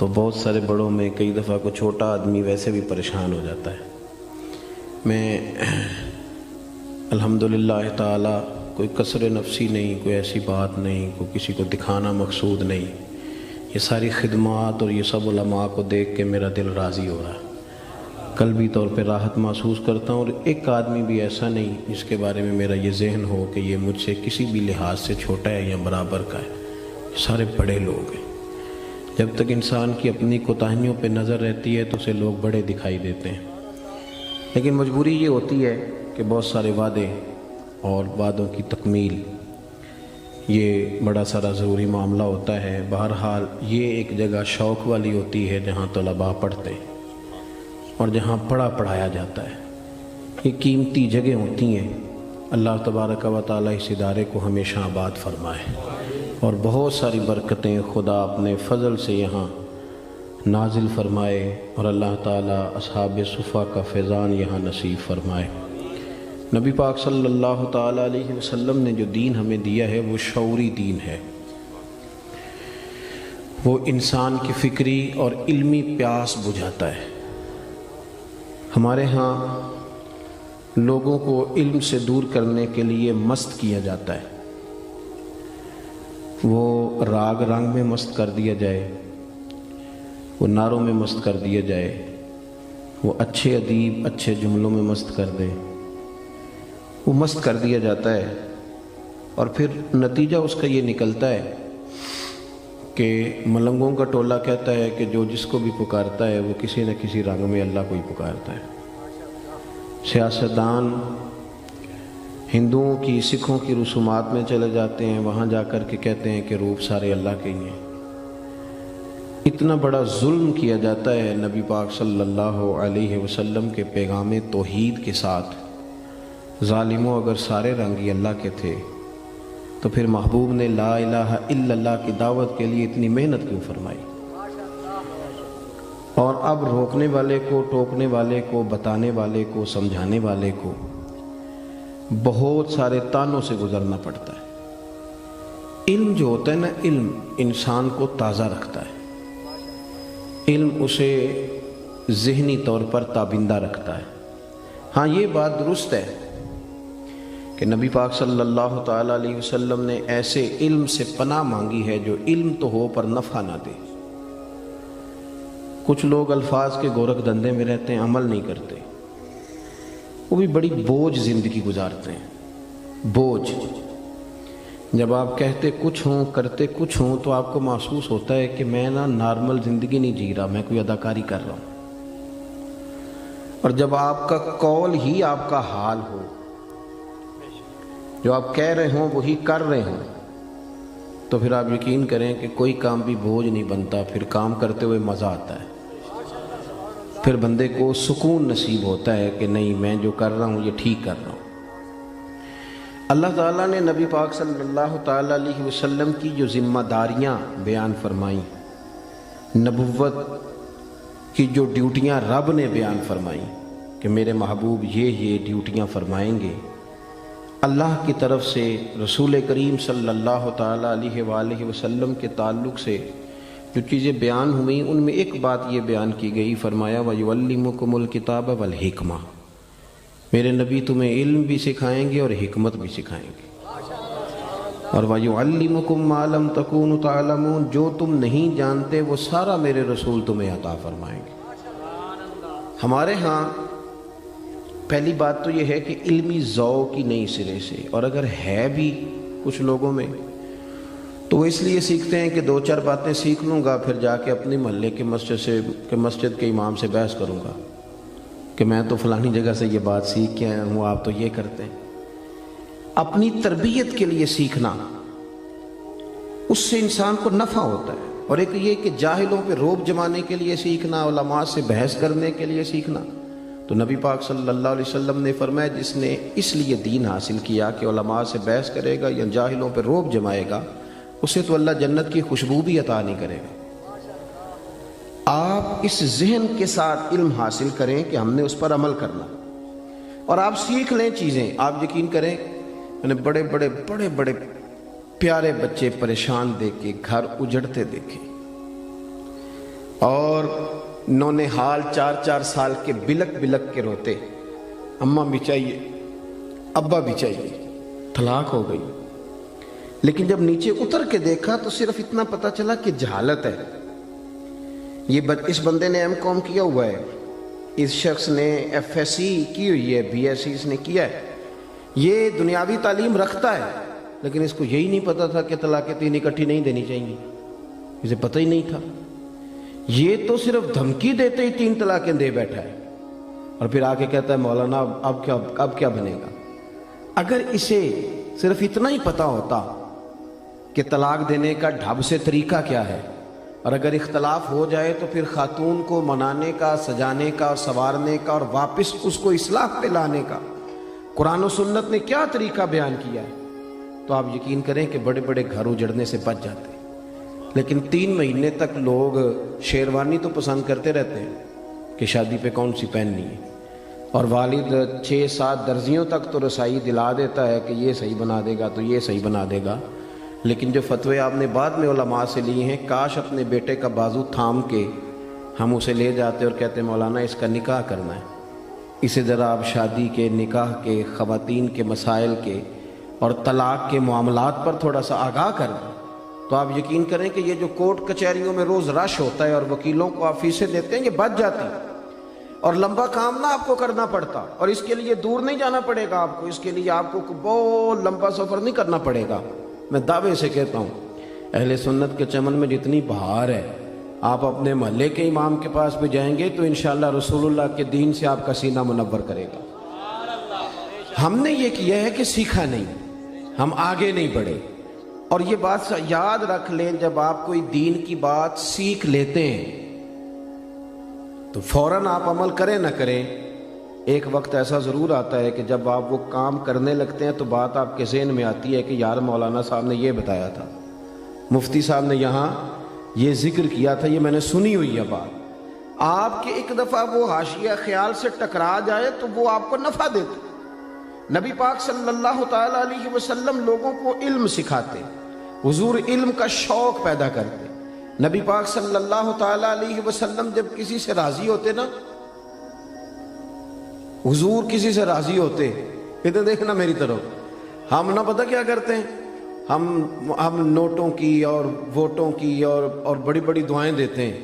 تو بہت سارے بڑوں میں کئی دفعہ کوئی چھوٹا آدمی ویسے بھی پریشان ہو جاتا ہے۔ میں الحمدللہ تعالی کوئی کسر نفسی نہیں، کوئی ایسی بات نہیں، کوئی کسی کو دکھانا مقصود نہیں، یہ ساری خدمات اور یہ سب علماء کو دیکھ کے میرا دل راضی ہو رہا ہے، قلبی طور پہ راحت محسوس کرتا ہوں۔ اور ایک آدمی بھی ایسا نہیں جس کے بارے میں میرا یہ ذہن ہو کہ یہ مجھ سے کسی بھی لحاظ سے چھوٹا ہے یا برابر کا ہے، یہ سارے بڑے لوگ ہیں۔ جب تک انسان کی اپنی کوتاہیوں پہ نظر رہتی ہے تو اسے لوگ بڑے دکھائی دیتے ہیں، لیکن مجبوری یہ ہوتی ہے کہ بہت سارے وعدے اور وعدوں کی تکمیل یہ بڑا سارا ضروری معاملہ ہوتا ہے۔ بہرحال یہ ایک جگہ شوق والی ہوتی ہے جہاں طلباء پڑھتے ہیں اور جہاں پڑھایا جاتا ہے، یہ قیمتی جگہ ہوتی ہیں۔ اللہ تبارک و تعالیٰ اس ادارے کو ہمیشہ آباد فرمائے اور بہت ساری برکتیں خدا اپنے فضل سے یہاں نازل فرمائے، اور اللہ تعالیٰ اصحاب صفا کا فیضان یہاں نصیب فرمائے۔ نبی پاک صلی اللہ تعالیٰ علیہ وسلم نے جو دین ہمیں دیا ہے وہ شعوری دین ہے، وہ انسان کی فکری اور علمی پیاس بجھاتا ہے۔ ہمارے ہاں لوگوں کو علم سے دور کرنے کے لیے مست کیا جاتا ہے، وہ راگ رنگ میں مست کر دیا جائے، وہ نعروں میں مست کر دیا جائے، وہ اچھے ادیب اچھے جملوں میں مست کر دے، وہ مست کر دیا جاتا ہے، اور پھر نتیجہ اس کا یہ نکلتا ہے کہ ملنگوں کا ٹولہ کہتا ہے کہ جو جس کو بھی پکارتا ہے وہ کسی نہ کسی رنگ میں اللہ کو ہی پکارتا ہے۔ سیاستدان ہندوؤں کی سکھوں کی رسومات میں چلے جاتے ہیں، وہاں جا کر کے کہتے ہیں کہ روپ سارے اللہ کے ہی ہیں۔ اتنا بڑا ظلم کیا جاتا ہے نبی پاک صلی اللہ علیہ وسلم کے پیغام توحید کے ساتھ۔ ظالموں اگر سارے رنگ ہی اللہ کے تھے تو پھر محبوب نے لا الہ الا اللہ کی دعوت کے لیے اتنی محنت کیوں فرمائی؟ اور اب روکنے والے کو، ٹوکنے والے کو، بتانے والے کو، سمجھانے والے کو بہت سارے تانوں سے گزرنا پڑتا ہے۔ علم جو ہوتا ہے نا، علم انسان کو تازہ رکھتا ہے، علم اسے ذہنی طور پر تابندہ رکھتا ہے۔ ہاں یہ بات درست ہے کہ نبی پاک صلی اللہ تعالیٰ علیہ وسلم نے ایسے علم سے پناہ مانگی ہے جو علم تو ہو پر نفع نہ دے۔ کچھ لوگ الفاظ کے گورکھ دھندے میں رہتے ہیں، عمل نہیں کرتے، وہ بھی بڑی بوجھ زندگی گزارتے ہیں۔ بوجھ، جب آپ کہتے کچھ ہوں کرتے کچھ ہوں تو آپ کو محسوس ہوتا ہے کہ میں نارمل زندگی نہیں جی رہا، میں کوئی اداکاری کر رہا ہوں۔ اور جب آپ کا قول ہی آپ کا حال ہو، جو آپ کہہ رہے ہوں وہی کر رہے ہوں، تو پھر آپ یقین کریں کہ کوئی کام بھی بوجھ نہیں بنتا، پھر کام کرتے ہوئے مزہ آتا ہے، پھر بندے کو سکون نصیب ہوتا ہے کہ نہیں میں جو کر رہا ہوں یہ ٹھیک کر رہا ہوں۔ اللہ تعالیٰ نے نبی پاک صلی اللہ تعالیٰ علیہ وسلم کی جو ذمہ داریاں بیان فرمائیں، نبوت کی جو ڈیوٹیاں رب نے بیان فرمائیں کہ میرے محبوب یہ ڈیوٹیاں فرمائیں گے، اللہ کی طرف سے رسول کریم صلی اللہ تعالیٰ علیہ وآلہ وسلم کے تعلق سے جو چیزیں بیان ہوئیں ان میں ایک بات یہ بیان کی گئی، فرمایا وَيُعَلِّمُكُمُ الْكِتَابَ وَالْحِكْمَةَ، میرے نبی تمہیں علم بھی سکھائیں گے اور حکمت بھی سکھائیں گے، اور وَيُعَلِّمُكُم مَّا لَمْ تَكُونُوا تَعْلَمُونَ، جو تم نہیں جانتے وہ سارا میرے رسول تمہیں عطا فرمائیں گے۔ ہمارے ہاں پہلی بات تو یہ ہے کہ علمی ذوق کی نئی سرے سے، اور اگر ہے بھی کچھ لوگوں میں تو وہ اس لیے سیکھتے ہیں کہ دو چار باتیں سیکھ لوں گا، پھر جا کے اپنی محلے کے مسجد کے امام سے بحث کروں گا کہ میں تو فلانی جگہ سے یہ بات سیکھ کے آیا ہوں، آپ تو یہ کرتے ہیں۔ اپنی تربیت کے لیے سیکھنا، اس سے انسان کو نفع ہوتا ہے، اور ایک یہ کہ جاہلوں پہ روب جمانے کے لیے سیکھنا، علماء سے بحث کرنے کے لیے سیکھنا، تو نبی پاک صلی اللہ علیہ وسلم نے فرمایا جس نے اس لیے دین حاصل کیا کہ علماء سے بحث کرے گا یا جاہلوں پہ روب جمائے گا، اسے تو اللہ جنت کی خوشبو بھی عطا نہیں کرے گا۔ آپ اس ذہن کے ساتھ علم حاصل کریں کہ ہم نے اس پر عمل کرنا، اور آپ سیکھ لیں چیزیں۔ آپ یقین کریں میں نے بڑے بڑے پیارے بچے پریشان دیکھ کے گھر اجڑتے دیکھے، اور نونہال 4 سال کے بلک بلک کے روتے، اماں بھی چاہیے ابا بھی چاہیے، طلاق ہو گئی۔ لیکن جب نیچے اتر کے دیکھا تو صرف اتنا پتا چلا کہ جہالت ہے۔ اس بندے نے ایم.کام کیا ہوا ہے، اس شخص نے FSc کی ہوئی ہے، BSc اس نے کیا ہے، یہ دنیاوی تعلیم رکھتا ہے، لیکن اس کو یہی نہیں پتا تھا کہ طلاقیں 3 اکٹھی نہیں دینی چاہیے، اسے پتہ ہی نہیں تھا۔ یہ تو صرف دھمکی دیتے ہی 3 طلاقیں دے بیٹھا ہے، اور پھر آ کے کہتا ہے مولانا اب کیا بنے گا۔ اگر اسے صرف اتنا ہی پتا ہوتا کہ طلاق دینے کا ڈھب سے طریقہ کیا ہے، اور اگر اختلاف ہو جائے تو پھر خاتون کو منانے کا، سجانے کا اور سنوارنے کا اور واپس اس کو اصلاح پہ لانے کا قرآن و سنت نے کیا طریقہ بیان کیا ہے، تو آپ یقین کریں کہ بڑے بڑے گھر اجڑنے سے بچ جاتے ہیں۔ لیکن 3 مہینے تک لوگ شیروانی تو پسند کرتے رہتے ہیں کہ شادی پہ کون سی پہننی ہے، اور والد 6-7 درزیوں تک تو رسائی دلا دیتا ہے کہ یہ صحیح بنا دے گا تو یہ صحیح بنا دے گا، لیکن جو فتوے آپ نے بعد میں علماء سے لیے ہیں، کاش اپنے بیٹے کا بازو تھام کے ہم اسے لے جاتے اور کہتے مولانا اس کا نکاح کرنا ہے، اسے ذرا آپ شادی کے، نکاح کے، خواتین کے مسائل کے اور طلاق کے معاملات پر تھوڑا سا آگاہ کر دیں، تو آپ یقین کریں کہ یہ جو کورٹ کچہریوں میں روز رش ہوتا ہے اور وکیلوں کو آپ فیسیں دیتے ہیں، یہ بچ جاتی ہے، اور لمبا کام نہ آپ کو کرنا پڑتا، اور اس کے لیے دور نہیں جانا پڑے گا آپ کو، اس کے لیے آپ کو بہت لمبا سفر نہیں کرنا پڑے گا۔ میں دعوے سے کہتا ہوں اہل سنت کے چمن میں جتنی بہار ہے، آپ اپنے محلے کے امام کے پاس بھی جائیں گے تو انشاءاللہ رسول اللہ کے دین سے آپ کا سینہ منور کرے گا۔ ہم نے یہ کیا ہے کہ سیکھا نہیں، ہم آگے نہیں بڑھے، اور یہ بات یاد رکھ لیں، جب آپ کوئی دین کی بات سیکھ لیتے ہیں تو فوراً آپ عمل کریں نہ کریں، ایک وقت ایسا ضرور آتا ہے کہ جب آپ وہ کام کرنے لگتے ہیں تو بات آپ کے ذہن میں آتی ہے کہ یار مولانا صاحب نے یہ بتایا تھا، مفتی صاحب نے یہاں یہ ذکر کیا تھا، یہ میں نے سنی ہوئی ہے بات۔ آپ کے ایک دفعہ وہ حاشیہ خیال سے ٹکرا جائے تو وہ آپ کو نفع دیتے۔ نبی پاک صلی اللہ تعالیٰ علیہ وسلم لوگوں کو علم سکھاتے، حضور علم کا شوق پیدا کرتے۔ نبی پاک صلی اللہ تعالیٰ علیہ وسلم جب کسی سے راضی ہوتے نا، حضور کسی سے راضی ہوتے، ادھر دیکھنا میری طرف، ہم نہ پتہ کیا کرتے ہیں، ہم نوٹوں کی اور ووٹوں کی اور بڑی بڑی دعائیں دیتے ہیں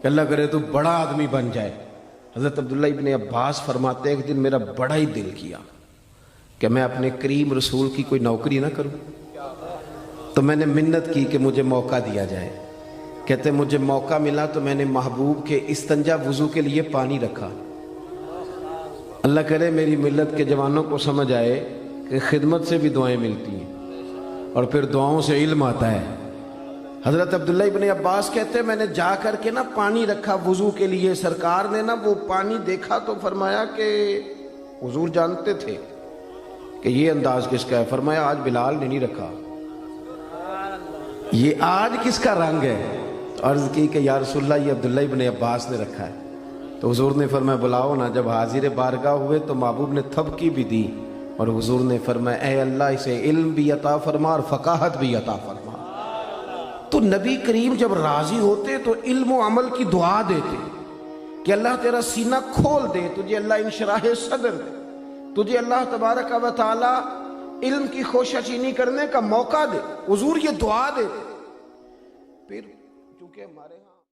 کہ اللہ کرے تو بڑا آدمی بن جائے۔ حضرت عبداللہ ابن عباس فرماتے ہیں ایک دن میرا بڑا ہی دل کیا کہ میں اپنے کریم رسول کی کوئی نوکری نہ کروں، تو میں نے منت کی کہ مجھے موقع دیا جائے۔ کہتے مجھے موقع ملا تو میں نے محبوب کے استنجا وضو کے لیے پانی رکھا۔ اللہ کرے میری ملت کے جوانوں کو سمجھ آئے کہ خدمت سے بھی دعائیں ملتی ہیں اور پھر دعاؤں سے علم آتا ہے۔ حضرت عبداللہ ابن عباس کہتے ہیں میں نے جا کر کے نا پانی رکھا وضو کے لیے، سرکار نے نا وہ پانی دیکھا تو فرمایا کہ حضور جانتے تھے کہ یہ انداز کس کا ہے، فرمایا آج بلال نے نہیں رکھا، یہ آج کس کا رنگ ہے؟ عرض کی کہ یا رسول اللہ یہ عبداللہ ابن عباس نے رکھا ہے۔ تو حضور نے فرمایا بلاؤ نا۔ جب حاضر بارگاہ ہوئے تو محبوب نے تھپکی بھی دی اور حضور نے فرمایا اے اللہ اسے علم بھی عطا فرما اور فقاہت بھی عطا فرما۔ تو نبی کریم جب راضی ہوتے تو علم و عمل کی دعا دیتے کہ اللہ تیرا سینہ کھول دے، تجھے اللہ انشراح صدر دے، تجھے اللہ تبارک و تعالی علم کی خوشہ چینی کرنے کا موقع دے۔ حضور یہ دعا دیتے۔ پھر چونکہ ہمارے ہاں